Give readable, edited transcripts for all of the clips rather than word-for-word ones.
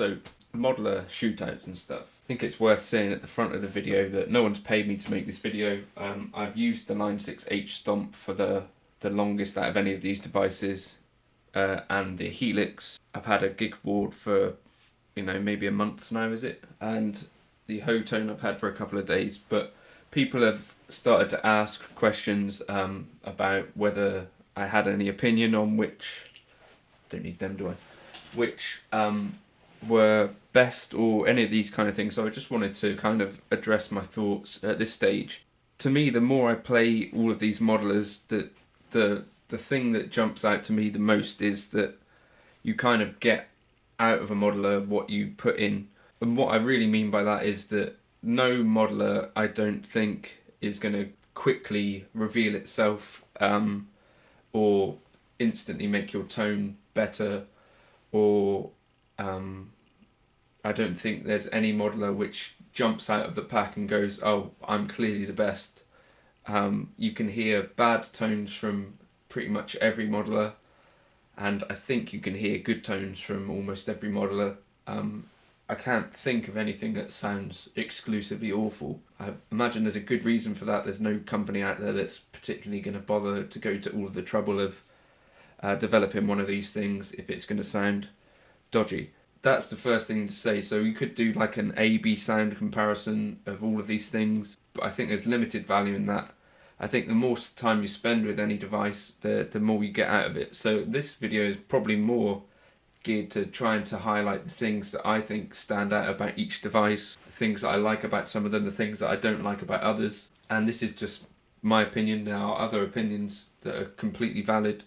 So, modeler shootouts and stuff. I think it's worth saying at the front of the video that no one's paid me to make this video. I've used the 96H Stomp for the longest out of any of these devices, and the Helix. I've had a Gigboard for, maybe a month now, is it? And the Hotone I've had for a couple of days, but people have started to ask questions about whether I had any opinion on which, don't need them, do I? Which were best or any of these kind of things. So I just wanted to kind of address my thoughts at this stage. To me, the more I play all of these modelers, the thing that jumps out to me the most is that you kind of get out of a modeler what you put in. And what I really mean by that is that no modeler, I don't think, is going to quickly reveal itself or instantly make your tone better, or I don't think there's any modeler which jumps out of the pack and goes, oh, I'm clearly the best. You can hear bad tones from pretty much every modeler, and I think you can hear good tones from almost every modeler. I can't think of anything that sounds exclusively awful. I imagine there's a good reason for that. There's no company out there that's particularly going to bother to go to all of the trouble of developing one of these things if it's going to sound dodgy. That's the first thing to say. So you could do like an A-B sound comparison of all of these things, but I think there's limited value in that. I think the more time you spend with any device, the more you get out of it. So this video is probably more geared to trying to highlight the things that I think stand out about each device, the things that I like about some of them, the things that I don't like about others. And this is just my opinion. There are other opinions that are completely valid,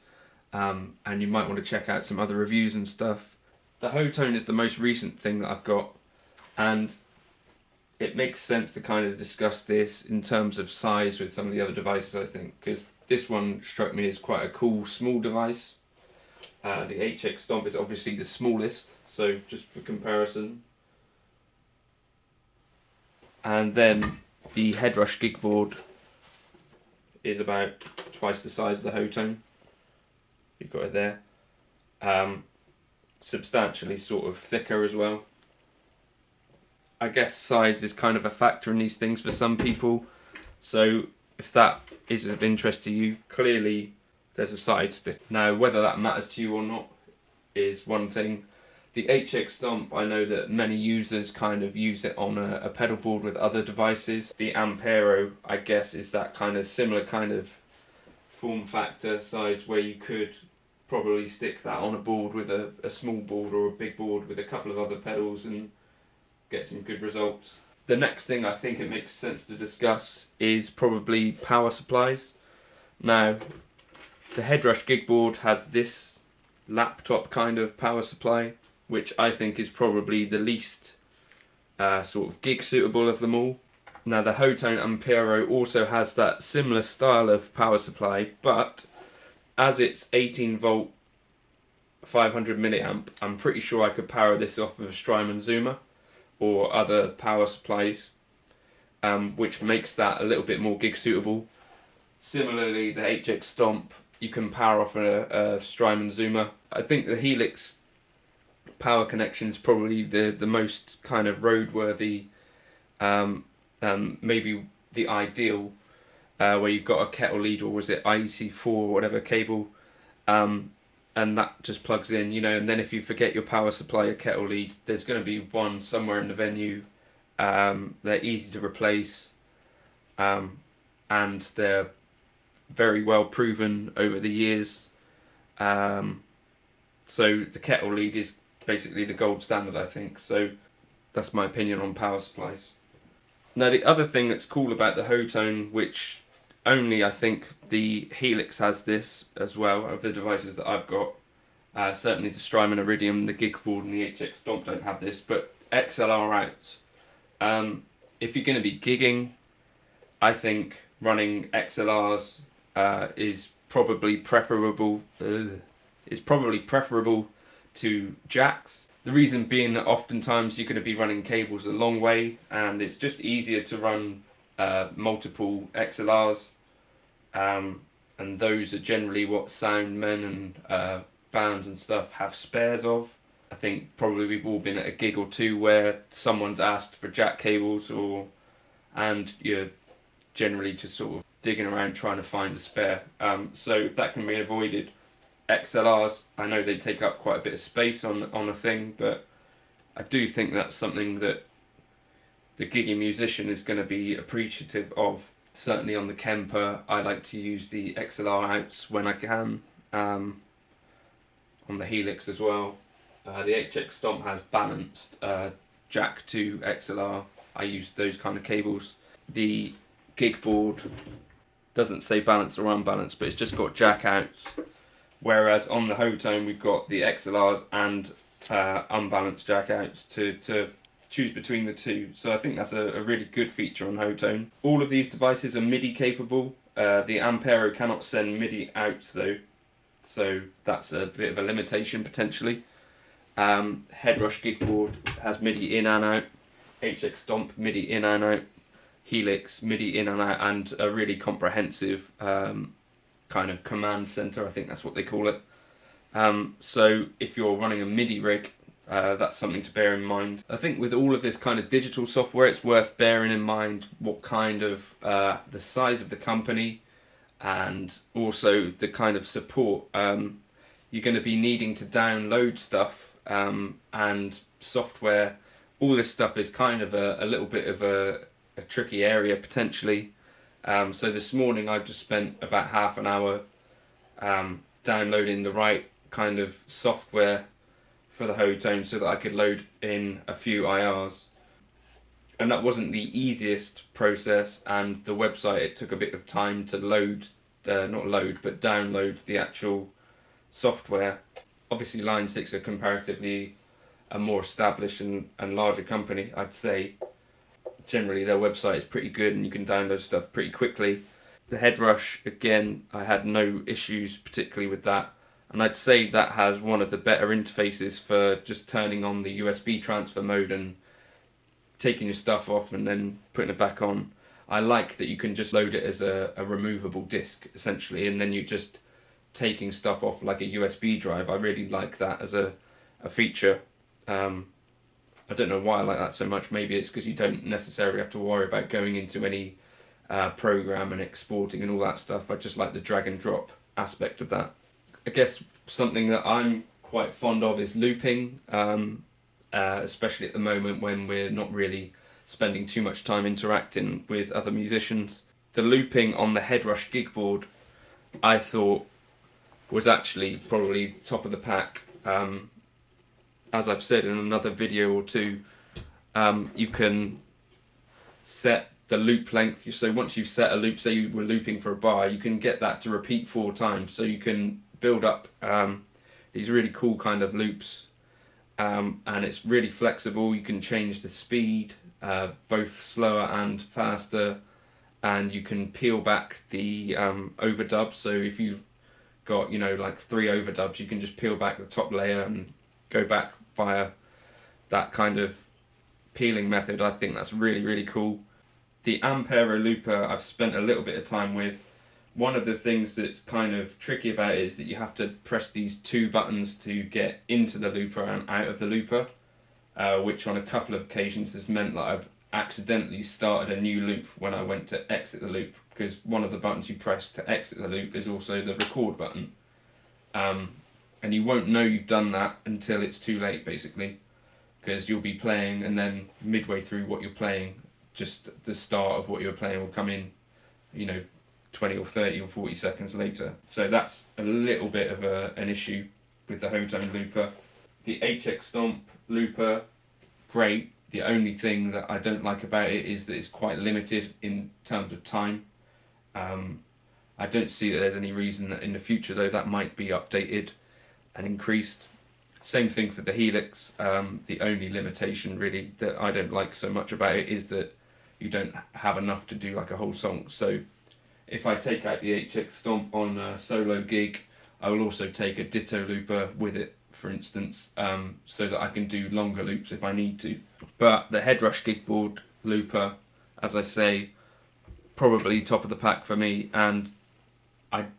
and you might want to check out some other reviews and stuff. The Hotone is the most recent thing that I've got, and it makes sense to kind of discuss this in terms of size with some of the other devices, I think, because this one struck me as quite a cool small device. The HX Stomp is obviously the smallest, so just for comparison. And then the Headrush Gigboard is about twice the size of the Hotone. You've got it there. Substantially sort of thicker as well. I guess size is kind of a factor in these things for some people. So if that is of interest to you, clearly there's a side stick. Now, whether that matters to you or not is one thing. The HX Stomp, I know that many users kind of use it on a pedal board with other devices. The Ampero, I guess, is that kind of similar kind of form factor size where you could probably stick that on a board with a small board or a big board with a couple of other pedals and get some good results. The next thing I think it makes sense to discuss is probably power supplies. Now, the Headrush Gigboard has this laptop kind of power supply, which I think is probably the least sort of gig suitable of them all. Now, the Hotone Ampero also has that similar style of power supply, but as it's 18 volt 500 milliamp, I'm pretty sure I could power this off of a Strymon Zoomer or other power supplies, which makes that a little bit more gig suitable. Similarly, the HX Stomp, you can power off a Strymon Zoomer. I think the Helix power connection is probably the most kind of roadworthy, maybe the ideal, where you've got a kettle lead, or was it IEC4 or whatever cable, and that just plugs in, and then if you forget your power supply, your kettle lead, there's going to be one somewhere in the venue. They're easy to replace, and they're very well proven over the years. So the kettle lead is basically the gold standard, I think. So that's my opinion on power supplies. Now, the other thing that's cool about the Hotone, which only I think the Helix has this as well, of the devices that I've got. Certainly the Strymon Iridium, the Gigboard and the HX Stomp don't have this, but XLR outs. If you're going to be gigging, I think running XLRs is probably preferable to jacks. The reason being that oftentimes you're going to be running cables a long way, and it's just easier to run multiple XLRs, and those are generally what sound men and bands and stuff have spares of. I think probably we've all been at a gig or two where someone's asked for jack cables, and you're generally just sort of digging around trying to find a spare. So if that can be avoided, XLRs, I know they take up quite a bit of space on a thing, but I do think that's something that the giggy musician is going to be appreciative of. Certainly on the Kemper, I like to use the XLR outs when I can. On the Helix as well. The HX Stomp has balanced jack to XLR. I use those kind of cables. The Gigboard doesn't say balanced or unbalanced, but it's just got jack outs. Whereas on the Hotone, we've got the XLRs and unbalanced jack outs to choose between the two. So I think that's a really good feature on Hotone. All of these devices are MIDI capable. The Ampero cannot send MIDI out though, so that's a bit of a limitation potentially. Headrush Gigboard has MIDI in and out. HX Stomp MIDI in and out. Helix MIDI in and out, and a really comprehensive kind of command center, I think that's what they call it. So if you're running a MIDI rig, that's something to bear in mind. I think with all of this kind of digital software, it's worth bearing in mind what kind of the size of the company, and also the kind of support. You're going to be needing to download stuff and software. All this stuff is kind of a little bit of a tricky area potentially. So this morning I've just spent about half an hour downloading the right kind of software for the Hotone so that I could load in a few IRs. And that wasn't the easiest process, and the website, it took a bit of time to download the actual software. Obviously Line 6 are comparatively a more established and larger company, I'd say. Generally their website is pretty good and you can download stuff pretty quickly. The Headrush, again, I had no issues particularly with that. And I'd say that has one of the better interfaces for just turning on the USB transfer mode and taking your stuff off and then putting it back on. I like that you can just load it as a removable disc, essentially, and then you're just taking stuff off like a USB drive. I really like that as a feature. I don't know why I like that so much. Maybe it's because you don't necessarily have to worry about going into any program and exporting and all that stuff. I just like the drag and drop aspect of that. I guess something that I'm quite fond of is looping, especially at the moment when we're not really spending too much time interacting with other musicians. The looping on the Headrush Gigboard, I thought, was actually probably top of the pack. As I've said in another video or two, you can set the loop length. So once you've set a loop, say you were looping for a bar, you can get that to repeat 4 times. So you can build up these really cool kind of loops, and it's really flexible. You can change the speed, both slower and faster, and you can peel back the overdubs. So if you've got, like 3 overdubs, you can just peel back the top layer and go back via that kind of peeling method. I think that's really, really cool. The Ampero looper I've spent a little bit of time with. One of the things that's kind of tricky about it is that you have to press these 2 buttons to get into the looper and out of the looper, which on a couple of occasions has meant that I've accidentally started a new loop when I went to exit the loop, because one of the buttons you press to exit the loop is also the record button. And you won't know you've done that until it's too late, basically, because you'll be playing and then midway through what you're playing, just the start of what you're playing will come in, 20 or 30 or 40 seconds later. So that's a little bit of an issue with the Hotone looper. The HX Stomp looper, great. The only thing that I don't like about it is that it's quite limited in terms of time. I don't see that there's any reason that in the future though that might be updated and increased. Same thing for the Helix. The only limitation really that I don't like so much about it is that you don't have enough to do like a whole song. So if I take out the HX Stomp on a solo gig, I will also take a ditto looper with it, for instance, so that I can do longer loops if I need to. But the Headrush Gigboard looper, as I say, probably top of the pack for me, and I'm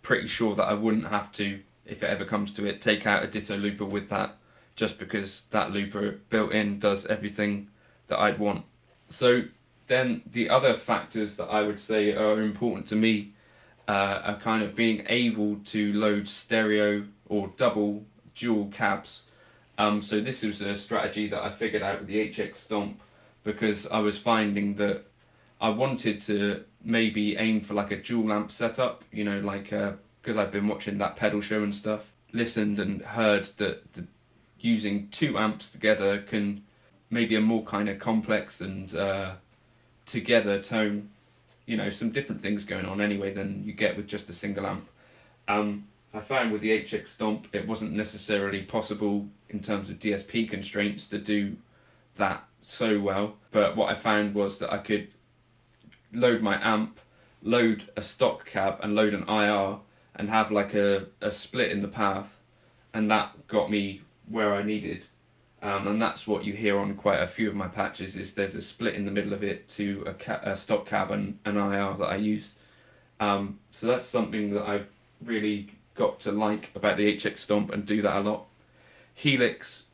pretty sure that I wouldn't have to, if it ever comes to it, take out a ditto looper with that, just because that looper built in does everything that I'd want. So then the other factors that I would say are important to me are kind of being able to load stereo or dual cabs. So this was a strategy that I figured out with the HX Stomp, because I was finding that I wanted to maybe aim for like a dual amp setup, you know, like because I've been watching that pedal show and stuff, listened and heard that using 2 amps together can maybe a more kind of complex and together tone, you know, some different things going on anyway than you get with just a single amp. I found with the HX Stomp it wasn't necessarily possible in terms of DSP constraints to do that so well, but what I found was that I could load my amp, load a stock cab and load an IR and have like a split in the path, and that got me where I needed. And that's what you hear on quite a few of my patches, is there's a split in the middle of it to a stock cab and an IR that I use. So that's something that I've really got to like about the HX Stomp and do that a lot. Helix,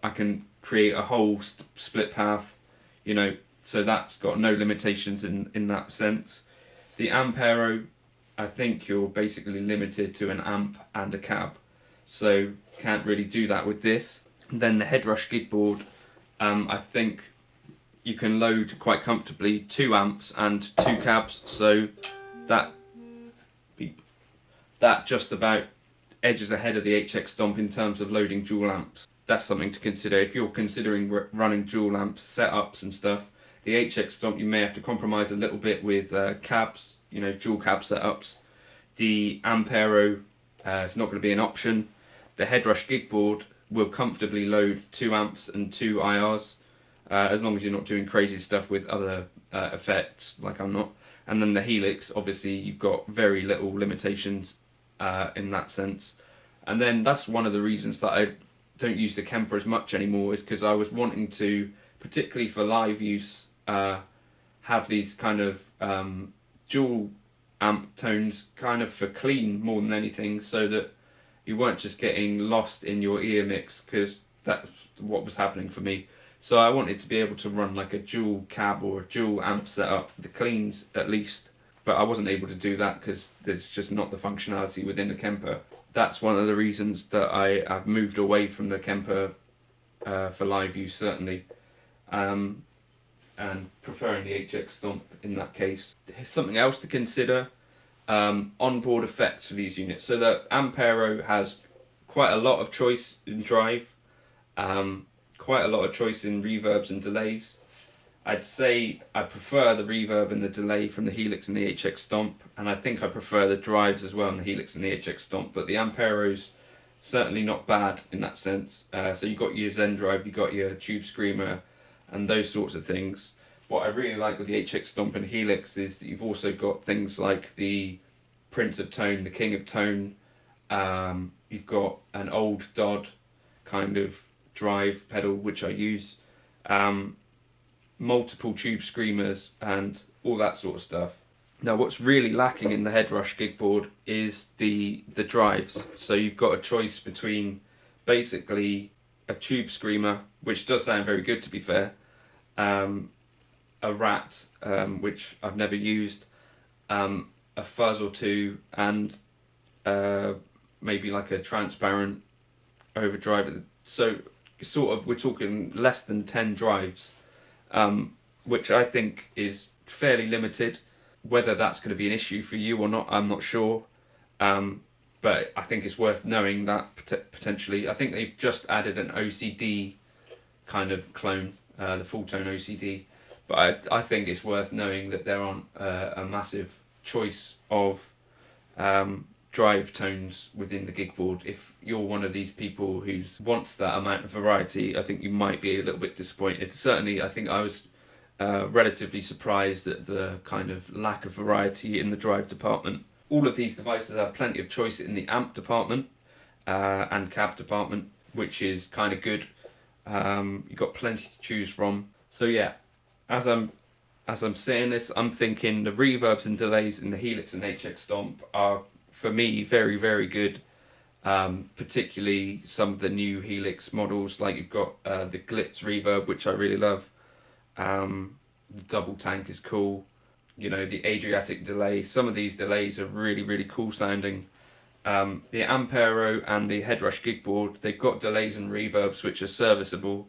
I can create a whole split path, you know, so that's got no limitations in that sense. The Ampero, I think you're basically limited to an amp and a cab, so can't really do that with this. And then the Headrush Gigboard, I think you can load quite comfortably 2 amps and 2 cabs, so that just about edges ahead of the HX Stomp in terms of loading dual amps. That's something to consider if you're considering running dual amp setups and stuff. The HX Stomp you may have to compromise a little bit with cabs, you know, dual cab setups. The Ampero is not going to be an option. The Headrush Gigboard will comfortably load 2 amps and 2 IRs, as long as you're not doing crazy stuff with other effects, like I'm not. And then the Helix, obviously you've got very little limitations in that sense. And then that's one of the reasons that I don't use the Kemper as much anymore, is because I was wanting to, particularly for live use, have these kind of dual amp tones kind of for clean more than anything, so that you weren't just getting lost in your ear mix, because that's what was happening for me. So I wanted to be able to run like a dual cab or a dual amp setup for the cleans at least, but I wasn't able to do that because there's just not the functionality within the Kemper. That's one of the reasons that I've moved away from the Kemper for live use, certainly, and preferring the HX Stomp in that case. Something else to consider, onboard effects for these units. So the Ampero has quite a lot of choice in drive, quite a lot of choice in reverbs and delays. I'd say I prefer the reverb and the delay from the Helix and the HX Stomp, and I think I prefer the drives as well in the Helix and the HX Stomp, but the Ampero's certainly not bad in that sense. So you've got your Zen drive, you've got your Tube Screamer and those sorts of things. What I really like with the HX Stomp and Helix is that you've also got things like the Prince of Tone, the King of Tone, you've got an old Dodd kind of drive pedal which I use, multiple Tube Screamers and all that sort of stuff. Now what's really lacking in the Headrush Gigboard is the drives. So you've got a choice between basically a Tube Screamer, which does sound very good to be fair, a Rat, which I've never used, a fuzz or two, and maybe like a transparent overdrive. So sort of we're talking less than 10 drives, which I think is fairly limited. Whether that's going to be an issue for you or not, I'm not sure, but I think it's worth knowing that potentially. I think they've just added an OCD kind of clone, the full tone OCD, but I think it's worth knowing that there aren't a massive choice of drive tones within the Gigboard. If you're one of these people who wants that amount of variety, I think you might be a little bit disappointed. Certainly, I think I was relatively surprised at the kind of lack of variety in the drive department. All of these devices have plenty of choice in the amp department and cab department, which is kind of good. You've got plenty to choose from. So yeah, as I'm saying this, I'm thinking the reverbs and delays in the Helix and HX Stomp are, for me, very, very good. particularly some of the new Helix models, like you've got the Glitz reverb, which I really love. The double tank is cool. You know, the Adriatic delay. Some of these delays are really, really cool sounding. The Ampero and the Headrush Gigboard, they've got delays and reverbs which are serviceable.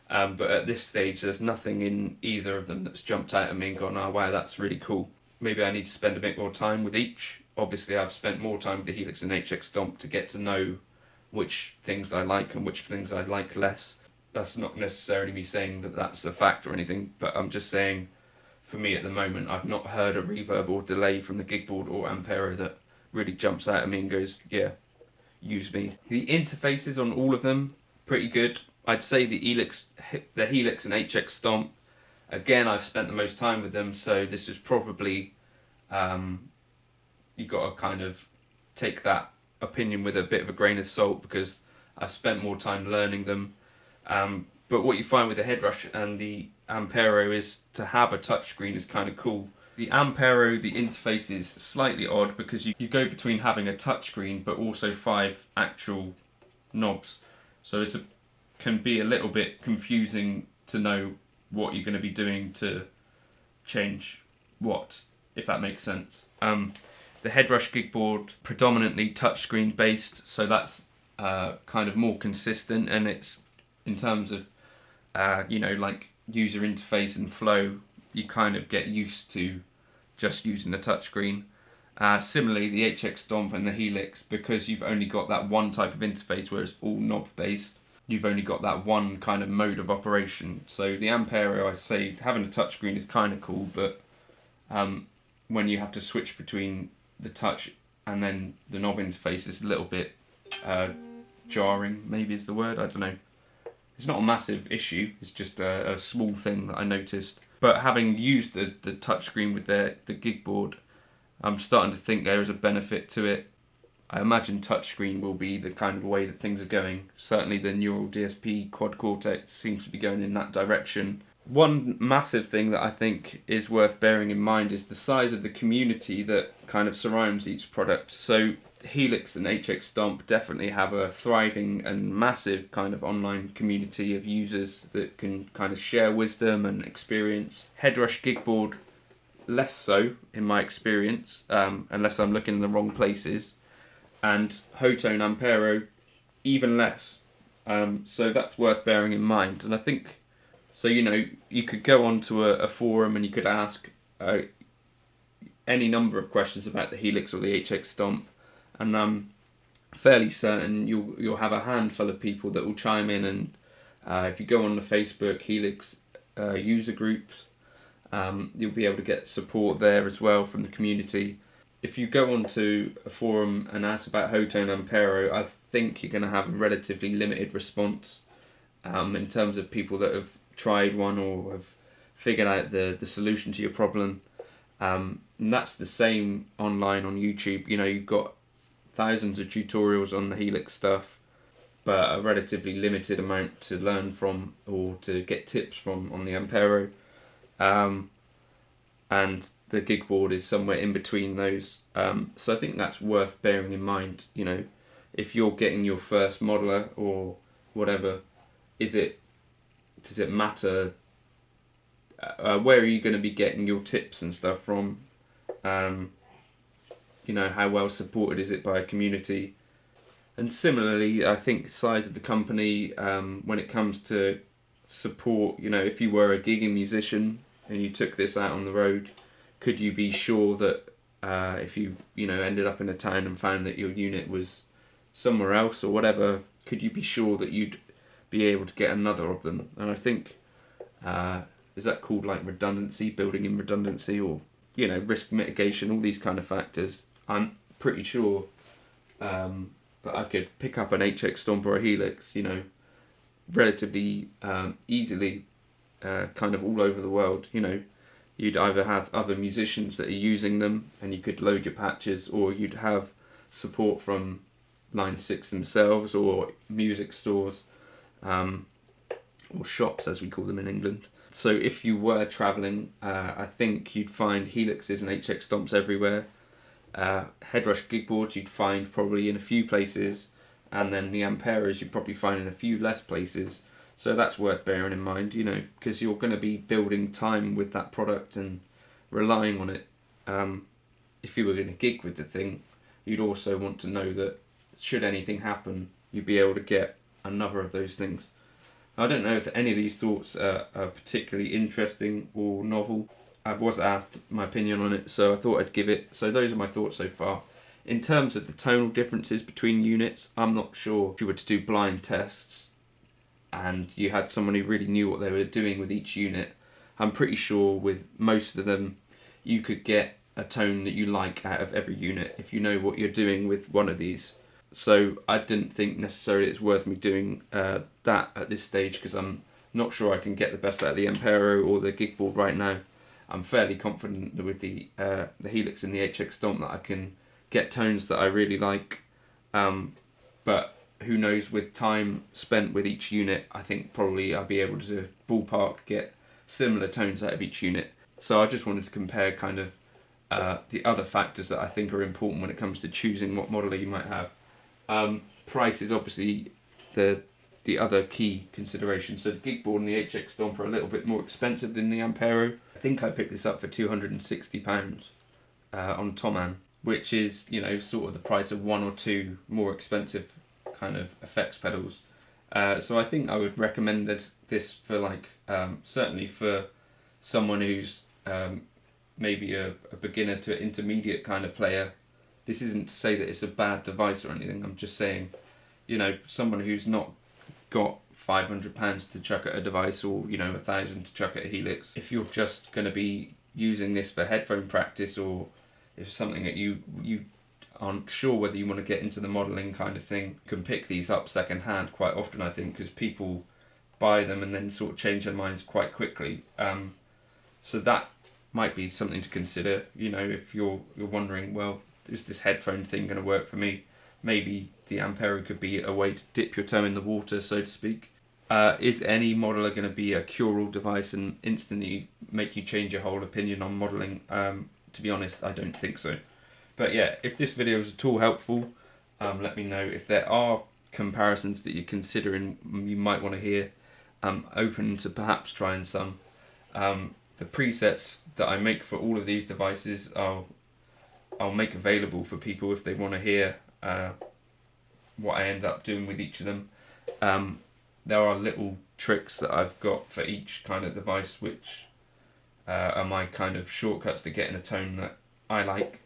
But at this stage, there's nothing in either of them that's jumped out at me and gone, oh wow, that's really cool. Maybe I need to spend a bit more time with each. Obviously, I've spent more time with the Helix and HX Stomp to get to know which things I like and which things I like less. That's not necessarily me saying that that's a fact or anything, but I'm just saying, for me at the moment, I've not heard a reverb or delay from the Gigboard or Ampero that really jumps out at me and goes, yeah, use me. The interfaces on all of them, pretty good. I'd say the Helix and HX Stomp, again, I've spent the most time with them, so this is probably, you've got to kind of take that opinion with a bit of a grain of salt because I've spent more time learning them. But what you find with the Headrush and the Ampero is to have a touchscreen is kind of cool. The Ampero, the interface is slightly odd because you go between having a touchscreen but also 5 actual knobs. So it can be a little bit confusing to know what you're going to be doing to change what, if that makes sense. The Headrush Gigboard, predominantly touchscreen based, so that's kind of more consistent, and it's in terms of like user interface and flow, you kind of get used to just using the touchscreen. Similarly, the HX Stomp and the Helix, because you've only got that one type of interface where it's all knob based, you've only got that one kind of mode of operation. So the Ampero, I say, having a touchscreen is kind of cool, but when you have to switch between the touch and then the knob interface, is a little bit jarring, maybe is the word, I don't know. It's not a massive issue, it's just a small thing that I noticed. But having used the touchscreen with the Gigboard, I'm starting to think there is a benefit to it. I imagine touchscreen will be the kind of way that things are going. Certainly the Neural DSP Quad Cortex seems to be going in that direction. One massive thing that I think is worth bearing in mind is the size of the community that kind of surrounds each product. So Helix and HX Stomp definitely have a thriving and massive kind of online community of users that can kind of share wisdom and experience. Headrush Gigboard, less so in my experience, unless I'm looking in the wrong places. And Hotone Ampero, even less. So that's worth bearing in mind. And I think, so you could go onto a forum and you could ask any number of questions about the Helix or the HX Stomp, and I'm fairly certain you'll have a handful of people that will chime in. And if you go on the Facebook Helix user groups, you'll be able to get support there as well from the community. If you go onto a forum and ask about Hotone Ampero, I think you're going to have a relatively limited response in terms of people that have tried one or have figured out the solution to your problem. And that's the same online on YouTube. You've got thousands of tutorials on the Helix stuff, but a relatively limited amount to learn from or to get tips from on the Ampero. And the Gigboard is somewhere in between those. So I think that's worth bearing in mind. If you're getting your first modeler or whatever, does it matter? Where are you going to be getting your tips and stuff from? How well supported is it by a community? And similarly, I think size of the company, when it comes to support, if you were a gigging musician and you took this out on the road, could you be sure that if you ended up in a town and found that your unit was somewhere else or whatever, could you be sure that you'd be able to get another of them? And I think, is that called like redundancy, building in redundancy, or risk mitigation, all these kind of factors? I'm pretty sure that I could pick up an HX Stomp or a Helix, relatively easily, kind of all over the world. You'd either have other musicians that are using them and you could load your patches, or you'd have support from Line 6 themselves or music stores, or shops as we call them in England. So if you were travelling, I think you'd find Helixes and HX Stomps everywhere. Headrush Gigboards you'd find probably in a few places, and then the Amperos you'd probably find in a few less places. So that's worth bearing in mind, you know, because you're going to be building time with that product and relying on it. If you were going to gig with the thing, you'd also want to know that should anything happen, you'd be able to get another of those things. I don't know if any of these thoughts are particularly interesting or novel. I was asked my opinion on it, so I thought I'd give it. So those are my thoughts so far. In terms of the tonal differences between units, I'm not sure if you were to do blind tests and you had someone who really knew what they were doing with each unit. I'm pretty sure with most of them, you could get a tone that you like out of every unit if you know what you're doing with one of these. So I didn't think necessarily it's worth me doing that at this stage, because I'm not sure I can get the best out of the Ampero or the Gigboard right now. I'm fairly confident with the Helix and the HX Stomp that I can get tones that I really like, but who knows, with time spent with each unit, I think probably I'll be able to ballpark get similar tones out of each unit. So I just wanted to compare kind of the other factors that I think are important when it comes to choosing what modeler you might have. Price is obviously the other key consideration. So the Gigboard and the HX Stomp are a little bit more expensive than the Ampero. I think I picked this up for £260 on Hotone, which is, you know, sort of the price of one or two more expensive kind of effects pedals. So I think I would recommend this for like certainly for someone who's maybe a beginner to intermediate kind of player. This isn't to say that it's a bad device or anything. I'm just saying, you know, someone who's not got £500 to chuck at a device, or, you know, £1,000 to chuck at a Helix. If you're just going to be using this for headphone practice, or if something that you aren't sure whether you want to get into the modelling kind of thing, you can pick these up second hand quite often, I think, because people buy them and then sort of change their minds quite quickly. So that might be something to consider. You know, if you're wondering, well, is this headphone thing going to work for me? Maybe the Ampero could be a way to dip your toe in the water, so to speak. Is any modeler going to be a cure-all device and instantly make you change your whole opinion on modelling? To be honest, I don't think so. But yeah, if this video was at all helpful, let me know. If there are comparisons that you're considering you might want to hear, I'm open to perhaps trying some. The presets that I make for all of these devices, I'll make available for people if they want to hear what I end up doing with each of them. There are little tricks that I've got for each kind of device, which are my kind of shortcuts to getting a tone that I like.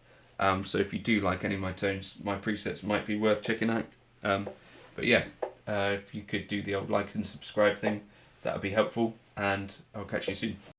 So if you do like any of my tones, my presets might be worth checking out. But yeah, if you could do the old like and subscribe thing, that would be helpful, and I'll catch you soon.